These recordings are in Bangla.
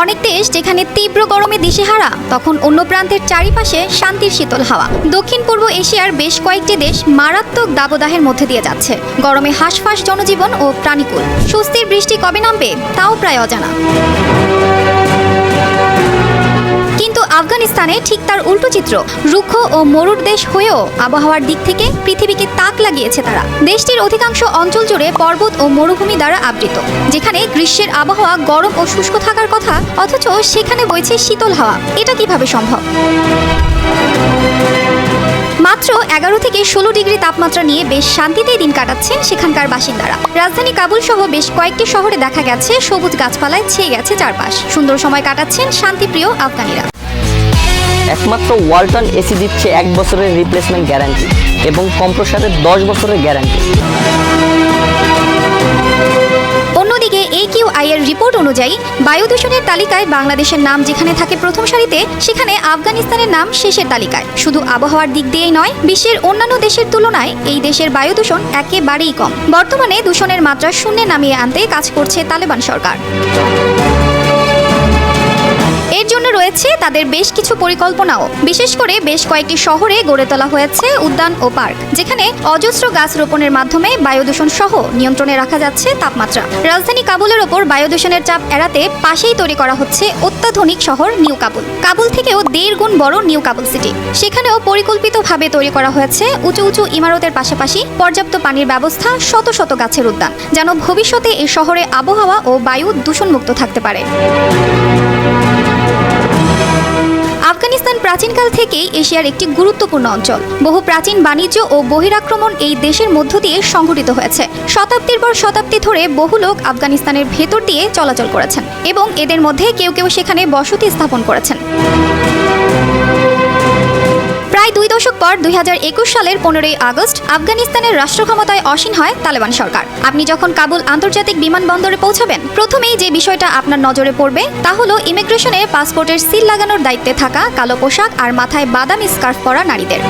অনেক দেশ যেখানে তীব্র গরমে দিশেহারা, তখন অন্য প্রান্তের চারিপাশে শান্তির শীতল হাওয়া। দক্ষিণ পূর্ব এশিয়ার বেশ কয়েকটি দেশ মারাত্মক দাবদাহের মধ্যে দিয়ে যাচ্ছে। গরমে হাঁসফাঁস জনজীবন ও প্রাণীকুল। স্বস্তির বৃষ্টি কবে নামবে তাও প্রায় অজানা। কিন্তু আফগানিস্তানে ঠিক তার উল্টো চিত্র। রুক্ষ ও মরুর দেশ হয়েও আবহাওয়ার দিক থেকে পৃথিবীকে তাক লাগিয়েছে তারা। দেশটির অধিকাংশ অঞ্চল জুড়ে পর্বত ও মরুভূমি দ্বারা আবৃত, যেখানে গ্রীষ্মের আবহাওয়া গরম ও শুষ্ক থাকার কথা, অথচ সেখানে বইছে শীতল হাওয়া। এটা কিভাবে সম্ভব? মাত্র 11 থেকে 16 ডিগ্রি তাপমাত্রা নিয়ে বেশ শান্তিতেই দিন কাটাচ্ছেন সেখানকার বাসিন্দারা। রাজধানী কাবুল সহ বেশ কয়েকটি শহরে দেখা গেছে সবুজ গাছপালায় ছেয়ে গেছে চারপাশ। সুন্দর সময় কাটাচ্ছেন শান্তিপ্রিয় আফগানিরা। একমাত্র ওয়ালটন এসি দিচ্ছে 1 বছরের রিপ্লেসমেন্ট গ্যারান্টি এবং কম্প্রেসারের 10 বছরের গ্যারান্টি। অন্যদিকে AQI এর রিপোর্ট অনুযায়ী বায়ু দূষণের তালিকায় বাংলাদেশের নাম যেখানে থাকে প্রথম সারিতে, সেখানে আফগানিস্তানের নাম শেষের তালিকায়। শুধু আবহাওয়ার দিক দিয়েই নয়, বিশ্বের অন্যান্য দেশের তুলনায় এই দেশের বায়ু দূষণ একেবারেই কম। বর্তমানে দূষণের মাত্রা শূন্যে নামিয়ে আনতে কাজ করছে তালেবান সরকার। এর জন্য রয়েছে তাদের বেশ কিছু পরিকল্পনাও। বিশেষ করে বেশ কয়েকটি শহরে গড়ে তোলা হয়েছে উদ্যান ও পার্ক, যেখানে অজস্র গাছ রোপণের মাধ্যমে বায়ু দূষণ সহ নিয়ন্ত্রণে রাখা যাচ্ছে তাপমাত্রা। রাজধানী কাবুলের ওপর বায়ু দূষণের চাপ এড়াতে পাশেই তৈরি করা হচ্ছে অত্যাধুনিক শহর নিউ কাবুল। কাবুল থেকেও 1.5 গুণ বড় নিউ কাবুল সিটি। সেখানেও পরিকল্পিতভাবে তৈরি করা হয়েছে উঁচু উঁচু ইমারতের পাশাপাশি পর্যাপ্ত পানির ব্যবস্থা, শত শত গাছের উদ্যান, যেন ভবিষ্যতে এই শহরে আবহাওয়া ও বায়ু দূষণমুক্ত থাকতে পারে। আফগানিস্তান প্রাচীনকাল থেকেই এশিয়ার একটি গুরুত্বপূর্ণ অঞ্চল। বহু প্রাচীন বাণিজ্য ও বহিরাক্রমণ এই দেশের মধ্য দিয়ে সংঘটিত হয়েছে। শতাব্দীর পর শতাব্দী ধরে বহু লোক আফগানিস্তানের ভেতর দিয়ে চলাচল করেছেন এবং এদের মধ্যে কেউ কেউ সেখানে বসতি স্থাপন করেছেন। প্রায় 2 দশক পর 2021 সালের 15ই আগস্ট আফগানিস্তানের রাষ্ট্র ক্ষমতায় আসীন হয় তালেবান সরকার। আপনি যখন কাবুল আন্তর্জাতিক বিমানবন্দরে পৌঁছাবেন, প্রথমেই যে বিষয়টা আপনার নজরে পড়বে তা হলো ইমিগ্রেশনে পাসপোর্টের সিল লাগানোর দায়িত্বে থাকা কালো পোশাক আর মাথায় বাদামি স্কার্ফ পরা নারীদের।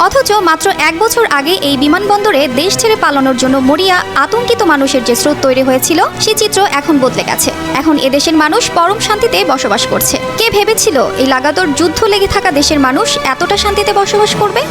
অথচ মাত্র 1 বছর আগে এই বিমানবন্দরে দেশ ছেড়ে পালানোর জন্য মরিয়া আতঙ্কিত মানুষের যে স্রোত তৈরি হয়েছিল, সে চিত্র এখন বদলে গেছে। এখন এদেশের মানুষ পরম শান্তিতে বসবাস করছে। কে ভেবেছিল এই লাগাতার যুদ্ধ লেগে থাকা দেশের মানুষ এতটা শান্তিতে বসবাস করবে?